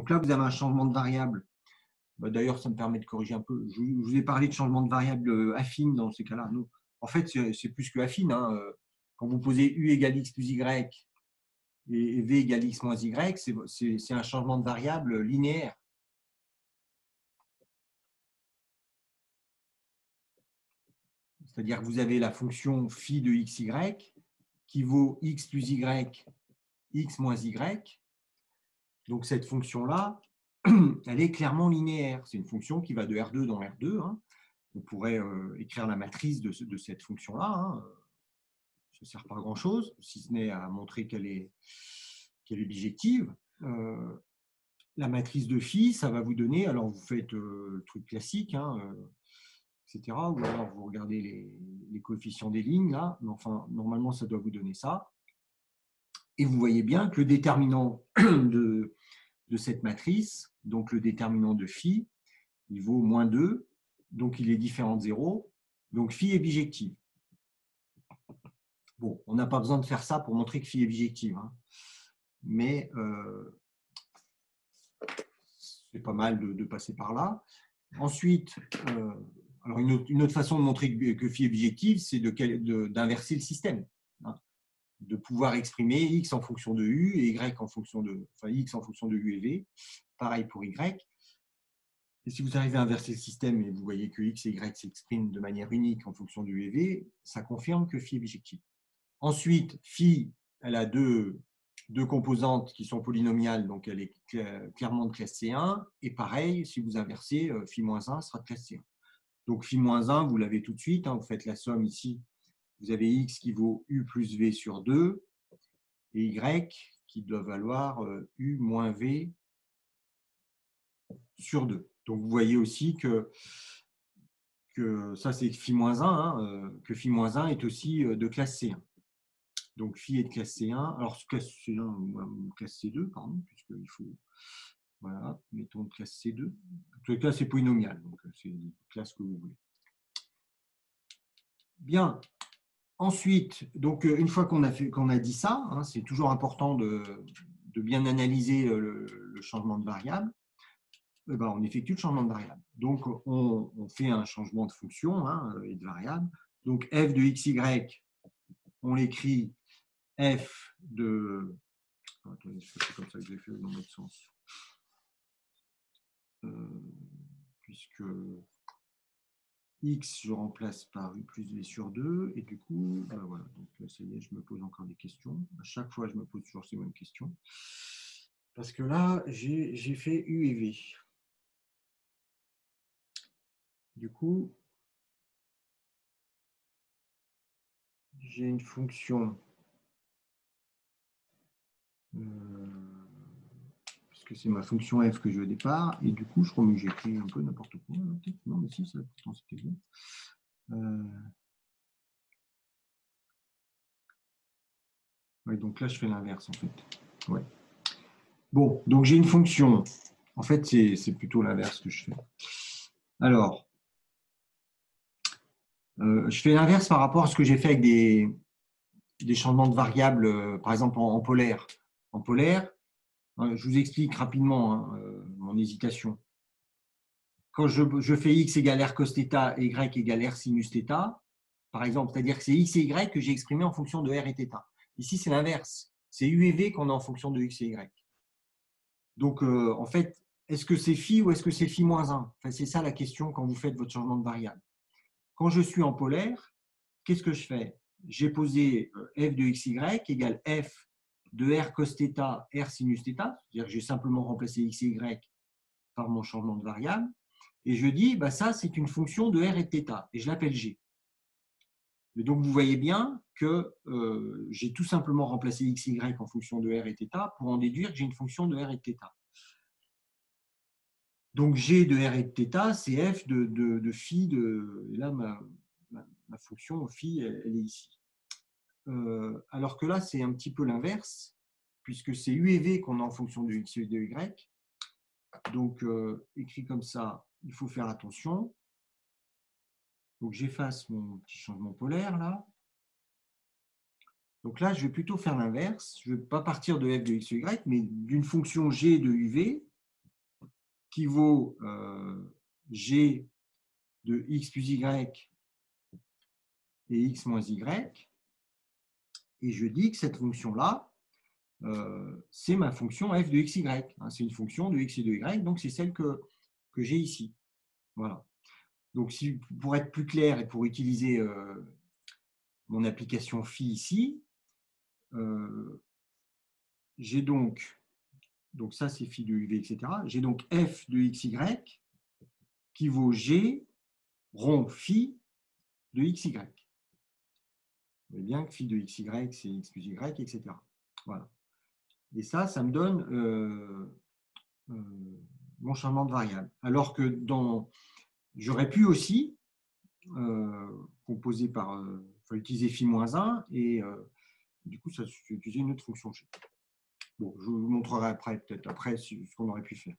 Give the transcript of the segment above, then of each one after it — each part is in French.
Donc là, vous avez un changement de variable. D'ailleurs, ça me permet de corriger un peu. Je vous ai parlé de changement de variable affine dans ces cas-là. En fait, c'est plus que affine. Hein. Quand vous posez U égale X plus Y et V égale X moins Y, c'est un changement de variable linéaire. C'est-à-dire que vous avez la fonction phi de xy qui vaut x plus y, x moins y. Donc cette fonction-là, elle est clairement linéaire. C'est une fonction qui va de R2 dans R2. Hein. On pourrait écrire la matrice de cette fonction-là. Hein. Ça ne sert pas à grand-chose, si ce n'est à montrer qu'elle est bijective. La matrice de phi, ça va vous donner, alors vous faites le truc classique, hein, etc. Ou alors vous regardez les coefficients des lignes, là, mais enfin, normalement, ça doit vous donner ça. Et vous voyez bien que le déterminant de cette matrice, donc le déterminant de phi, il vaut moins 2, donc il est différent de 0, donc phi est bijective. Bon, on n'a pas besoin de faire ça pour montrer que phi est bijective, hein. Mais c'est pas mal de passer par là. Ensuite, alors une autre façon de montrer que phi est bijective, c'est d'inverser le système, hein, de pouvoir exprimer x en fonction de u et y en fonction de, enfin x en fonction de u et v. Pareil pour y. Et si vous arrivez à inverser le système et vous voyez que x et y s'expriment de manière unique en fonction de u et v, ça confirme que phi est bijective. Ensuite, phi, elle a deux composantes qui sont polynomiales, donc elle est clairement de classe C1. Et pareil, si vous inversez, phi-1 sera de classe C1. Donc phi-1, vous l'avez tout de suite, hein, vous faites la somme ici. Vous avez x qui vaut u plus v sur 2 et y qui doit valoir u moins v sur 2. Donc vous voyez aussi que ça c'est phi-1, hein, que phi-1 est aussi de classe C1. Donc phi est de classe C1, alors classe C1 ou classe C2, pardon, puisqu'il faut, voilà, mettons de classe C2. En tout cas, c'est polynomial, donc c'est une classe que vous voulez. Bien. Ensuite, donc une fois qu'on a dit ça, hein, c'est toujours important de bien analyser le changement de variable. Eh ben, on effectue le changement de variable. Donc on fait un changement de fonction, hein, et de variable. Donc f de xy, on l'écrit f de... Attendez, c'est comme ça que j'ai fait dans l'autre sens. Puisque x, je remplace par u plus v sur 2, et du coup, ben voilà, donc ça y est, je me pose encore des questions. À chaque fois, je me pose toujours ces mêmes questions. Parce que là, j'ai fait u et v. Du coup, j'ai une fonction, parce que c'est ma fonction f que j'ai au départ, et du coup, je crois que j'ai écrit un peu n'importe quoi. Non, mais si, ça, pourtant, c'était bon. Ouais, donc là, je fais l'inverse, en fait. Ouais. Bon, donc j'ai une fonction. En fait, c'est plutôt l'inverse que je fais. Alors, je fais l'inverse par rapport à ce que j'ai fait avec des changements de variables, par exemple en polaire. En polaire, je vous explique rapidement, hein, mon hésitation. Quand je fais x égale r cos θ et y égale r sinus θ, par exemple, c'est-à-dire que c'est x et y que j'ai exprimé en fonction de r et θ. Ici, c'est l'inverse. C'est u et v qu'on a en fonction de x et y. Donc, en fait, est-ce que c'est phi ou est-ce que c'est phi-1? Enfin, c'est ça la question quand vous faites votre changement de variable. Quand je suis en polaire, qu'est-ce que je fais? J'ai posé f de xy égale f de r cos θ, r sinus θ, c'est-à-dire que j'ai simplement remplacé x et y par mon changement de variable, et je dis, bah, ça, c'est une fonction de r et de θ, et je l'appelle g. Et donc, vous voyez bien que j'ai tout simplement remplacé x et y en fonction de r et θ pour en déduire que j'ai une fonction de r et de θ. Donc, g de r et de θ, c'est f de phi, et là, ma fonction phi, elle est ici. Alors que là, c'est un petit peu l'inverse, puisque c'est u et v qu'on a en fonction de x et de y. Donc, écrit comme ça, il faut faire attention. Donc, j'efface mon petit changement polaire, là. Donc là, je vais plutôt faire l'inverse. Je ne vais pas partir de f de x et y, mais d'une fonction g de uv qui vaut g de x plus y et x moins y. Et je dis que cette fonction-là, c'est ma fonction f de xy. C'est une fonction de x et de y, donc c'est celle que j'ai ici. Voilà. Donc, pour être plus clair et pour utiliser mon application phi ici, j'ai donc ça c'est phi de uv, etc. J'ai donc f de xy qui vaut g rond phi de xy. Vous voyez bien que phi de xy, c'est x plus y, etc. Voilà. Et ça me donne mon changement de variable. Alors que j'aurais pu aussi composer par, utiliser phi moins 1 et du coup, ça j'ai utilisé une autre fonction G. Bon, je vous montrerai peut-être après ce qu'on aurait pu faire.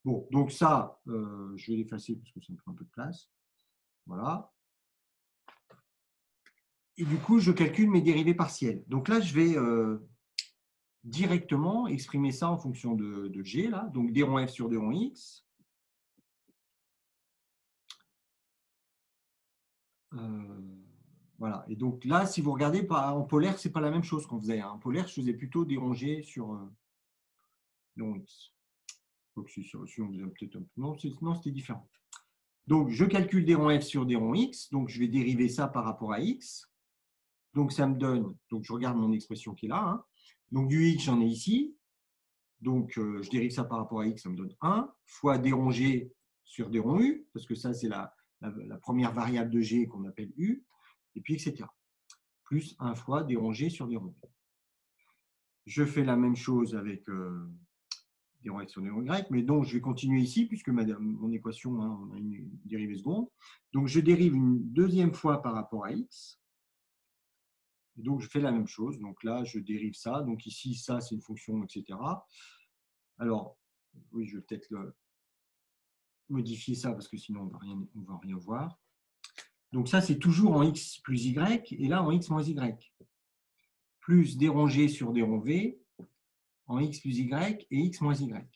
Bon, donc ça, je vais l'effacer parce que ça me prend un peu de place. Voilà. Et du coup, je calcule mes dérivées partielles. Donc là, je vais directement exprimer ça en fonction de G, là. Donc d rond f sur d rond x. Voilà. Et donc là, si vous regardez en polaire, ce n'est pas la même chose qu'on faisait. En polaire, je faisais plutôt d rond g sur d rond x. Donc, si on faisait peut-être un peu. Non, c'était différent. Donc, je calcule d rond f sur d rond x. Donc, je vais dériver ça par rapport à x. Donc, ça me donne. Donc, je regarde mon expression qui est là. Hein. Donc, du x, j'en ai ici. Donc, je dérive ça par rapport à x, ça me donne 1 fois d rond g sur d rond u, parce que ça, c'est la première variable de g qu'on appelle u, et puis etc. Plus 1 fois d rond g sur d rond u. Je fais la même chose avec d rond x sur d rond y, mais donc je vais continuer ici, puisque mon équation, hein, on a une dérivée seconde. Donc, je dérive une deuxième fois par rapport à x. Et donc, je fais la même chose. Donc là, je dérive ça. Donc ici, ça, c'est une fonction, etc. Alors, oui, je vais peut-être modifier ça parce que sinon, on ne va rien voir. Donc ça, c'est toujours en x plus y et là, en x moins y. Plus d rond g sur d rond v en x plus y et x moins y.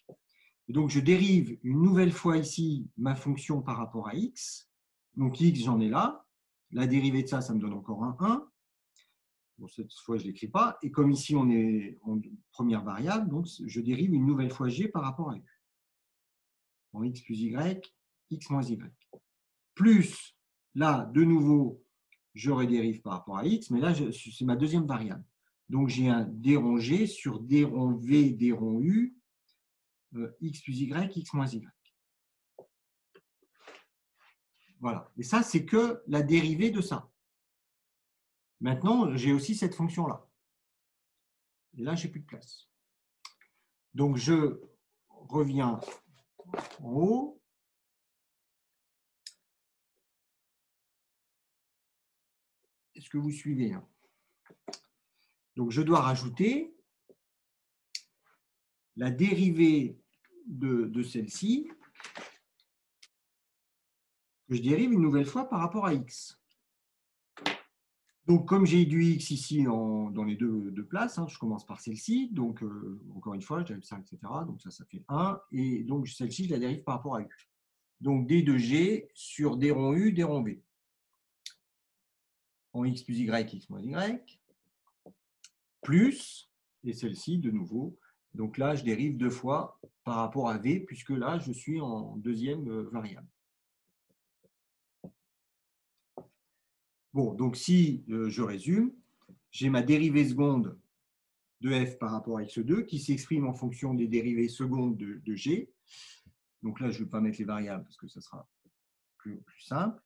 Et donc, je dérive une nouvelle fois ici ma fonction par rapport à x. Donc, x, j'en ai là. La dérivée de ça, ça me donne encore un 1. Bon, cette fois, je ne l'écris pas. Et comme ici, on est en première variable, donc je dérive une nouvelle fois g par rapport à u. En x plus y, x moins y. Plus, là, de nouveau, je redérive par rapport à x, mais là, c'est ma deuxième variable. Donc, j'ai un d rond g sur d rond v, d rond u, x plus y, x moins y. Voilà. Et ça, c'est que la dérivée de ça. Maintenant, j'ai aussi cette fonction-là. Et là, je n'ai plus de place. Donc, je reviens en haut. Est-ce que vous suivez hein? Donc, je dois rajouter la dérivée de celle-ci, que je dérive une nouvelle fois par rapport à x. Donc, comme j'ai du x ici dans les deux places, hein, je commence par celle-ci. Donc, encore une fois, je dérive ça, etc. Donc, ça fait 1. Et donc, celle-ci, je la dérive par rapport à u. Donc, d de g sur d rond u, d rond v. En x plus y, x moins y. Plus, et celle-ci, de nouveau. Donc là, je dérive deux fois par rapport à v, puisque là, je suis en deuxième variable. Bon, donc si je résume, j'ai ma dérivée seconde de f par rapport à x2 qui s'exprime en fonction des dérivées secondes de g. Donc là, je ne vais pas mettre les variables parce que ça sera plus simple.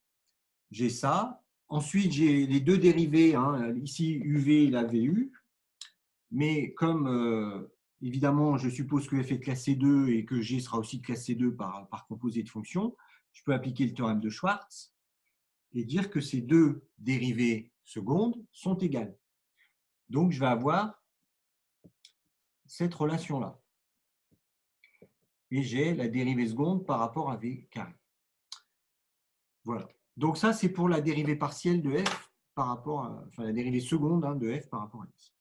J'ai ça. Ensuite, j'ai les deux dérivées, hein, ici UV et la VU. Mais comme évidemment, je suppose que f est classé 2 et que g sera aussi classé 2 par composé de fonctions, je peux appliquer le théorème de Schwartz et dire que ces deux dérivées secondes sont égales. Donc, je vais avoir cette relation-là. Et j'ai la dérivée seconde par rapport à v carré. Voilà. Donc, ça, c'est pour la dérivée partielle de f par rapport à, enfin, la dérivée seconde hein, de f par rapport à x.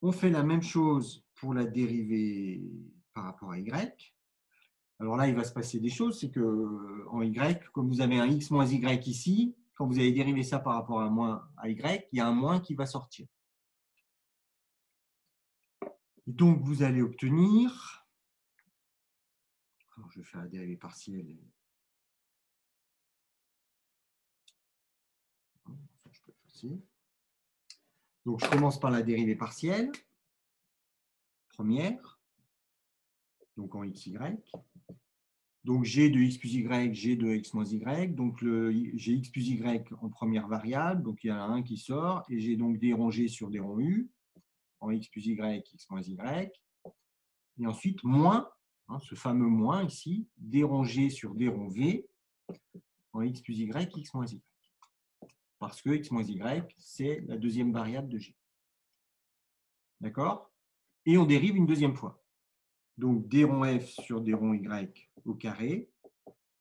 On fait la même chose pour la dérivée par rapport à y. Alors là, il va se passer des choses, c'est que en y, comme vous avez un x moins y ici, quand vous allez dériver ça par rapport à moins à y, il y a un moins qui va sortir. Et donc, vous allez obtenir, alors je vais faire la dérivée partielle. Donc, je commence par la dérivée partielle, première, donc en xy. Donc, g de x plus y, g de x moins y. Donc, j'ai x plus y en première variable, donc il y en a un qui sort, et j'ai donc d rond g sur d rond u, en x plus y, x moins y. Et ensuite, moins, ce fameux moins ici, d rond g sur d rond v, en x plus y, x moins y. Parce que x moins y, c'est la deuxième variable de g. D'accord? Et on dérive une deuxième fois. Donc, d rond f sur d rond y au carré.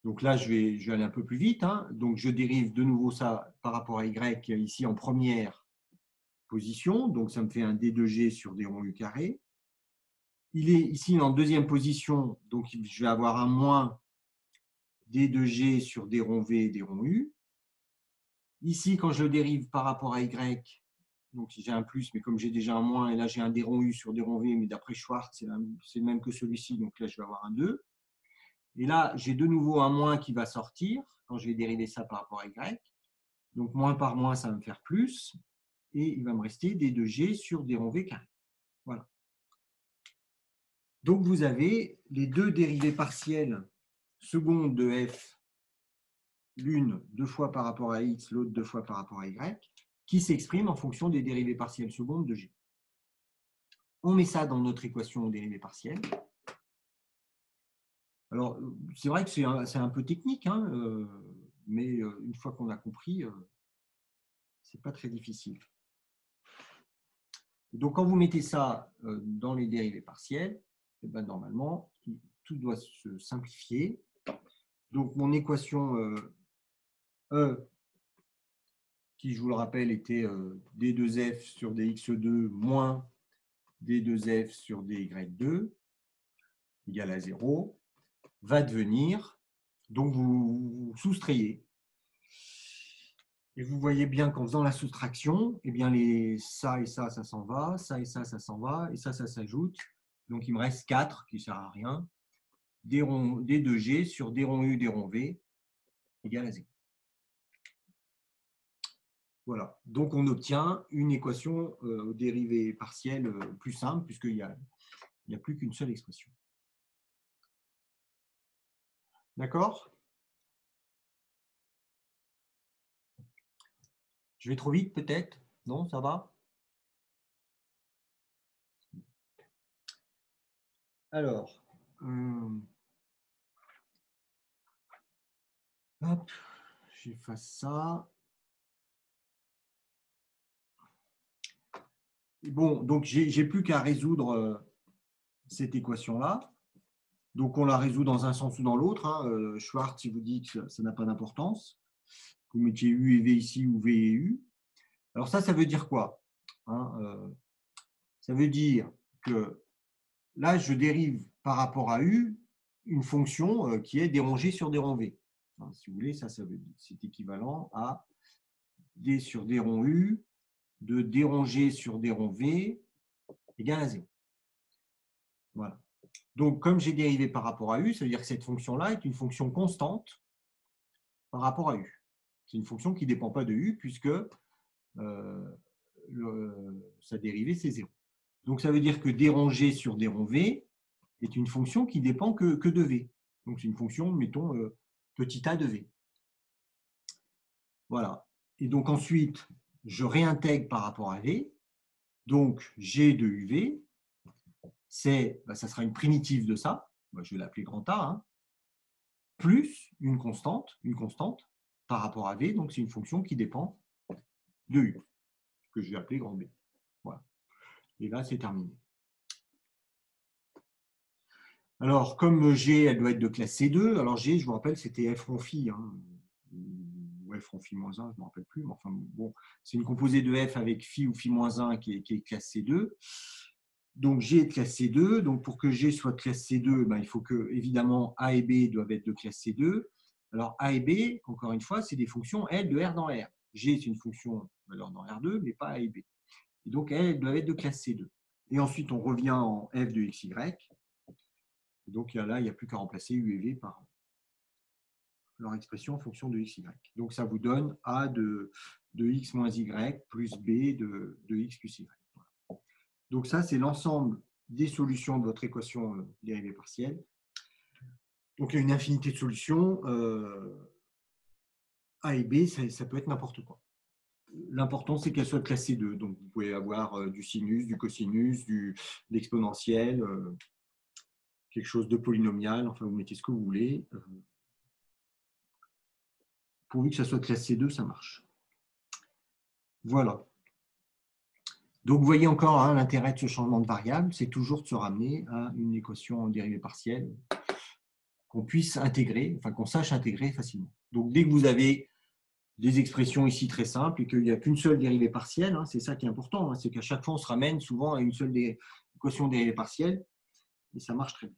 Donc là, je vais aller un peu plus vite. Donc, je dérive de nouveau ça par rapport à y ici en première position. Donc, ça me fait un d de g sur d rond u carré. Il est ici en deuxième position. Donc, je vais avoir un moins d de g sur d rond v, d rond u. Ici, quand je le dérive par rapport à y, donc j'ai un plus, mais comme j'ai déjà un moins, et là j'ai un d rond u sur d rond v, mais d'après Schwartz, c'est le même que celui-ci, donc là je vais avoir un 2. Et là, j'ai de nouveau un moins qui va sortir quand je vais dériver ça par rapport à y. Donc moins par moins, ça va me faire plus. Et il va me rester d de g sur d rond v carré. Voilà. Donc vous avez les deux dérivées partielles secondes de f, l'une 2 fois par rapport à x, l'autre 2 fois par rapport à y, qui s'expriment en fonction des dérivées partielles secondes de g. On met ça dans notre équation aux dérivées partielles. Alors, c'est vrai que c'est un peu technique, mais une fois qu'on a compris, c'est pas très difficile. Donc, quand vous mettez ça dans les dérivées partielles, eh ben, normalement, tout doit se simplifier. Donc, mon équation E, qui, je vous le rappelle, était d2f sur dx2 moins d2f sur dy2 égale à 0, va devenir, donc vous soustrayez. Et vous voyez bien qu'en faisant la soustraction, eh bien ça et ça s'en va, ça et ça s'en va, et ça s'ajoute. Donc il me reste 4 qui ne sert à rien. D de G sur D rond U, D rond V égale à 0. Voilà. Donc on obtient une équation aux dérivées partielles plus simple, puisqu'il n'y a plus qu'une seule expression. D'accord? Je vais trop vite peut-être? Non, ça va? Alors, hop, j'efface ça. Bon, donc j'ai plus qu'à résoudre cette équation-là. Donc on la résout dans un sens ou dans l'autre. Schwartz, il vous dit que ça n'a pas d'importance. Vous mettiez U et V ici ou V et U. Alors ça veut dire quoi? Ça veut dire que là, je dérive par rapport à U une fonction qui est d rond G sur d rond V. Si vous voulez, c'est équivalent à d sur d rond U de d rond G sur d rond V égale à 0. Voilà. Donc, comme j'ai dérivé par rapport à U, ça veut dire que cette fonction-là est une fonction constante par rapport à U. C'est une fonction qui ne dépend pas de U puisque sa dérivée, c'est 0. Donc, ça veut dire que d rond G sur d rond V est une fonction qui ne dépend que de V. Donc, c'est une fonction, mettons, petit a de V. Voilà. Et donc, ensuite, je réintègre par rapport à V. Donc, G de UV, ça sera une primitive de ça. Je vais l'appeler grand A. Plus une constante par rapport à V. Donc, c'est une fonction qui dépend de U, que je vais appeler grand B. Voilà. Et là, c'est terminé. Alors, comme G, elle doit être de classe C2, alors G, je vous rappelle, c'était F rond phi, ou F rond phi moins 1, je ne me rappelle plus, mais enfin, bon, c'est une composée de F avec phi ou phi moins 1 qui est classe C2. Donc, G est de classe C2. Donc, pour que G soit de classe C2, ben, il faut que, évidemment, A et B doivent être de classe C2. Alors, A et B, encore une fois, c'est des fonctions L de R dans R. G, c'est une fonction valeur dans R2, mais pas A et B. Et donc, elles doivent être de classe C2. Et ensuite, on revient en F de XY. Donc, là, il n'y a plus qu'à remplacer U et V par leur expression en fonction de XY. Donc, ça vous donne A de X moins Y plus B de X plus Y. Voilà. Donc, ça, c'est l'ensemble des solutions de votre équation dérivée partielle. Donc, il y a une infinité de solutions. A et B, ça peut être n'importe quoi. L'important, c'est qu'elle soit classée 2. Donc, vous pouvez avoir du sinus, du cosinus, de l'exponentiel, quelque chose de polynomial. Enfin, vous mettez ce que vous voulez. Pourvu que ça soit classé 2, ça marche. Voilà. Donc, vous voyez encore hein, l'intérêt de ce changement de variable, c'est toujours de se ramener à une équation en dérivée partielle qu'on puisse intégrer, enfin qu'on sache intégrer facilement. Donc, dès que vous avez des expressions ici très simples et qu'il n'y a qu'une seule dérivée partielle, hein, c'est ça qui est important, hein, c'est qu'à chaque fois, on se ramène souvent à une seule équation dérivée partielle et ça marche très bien.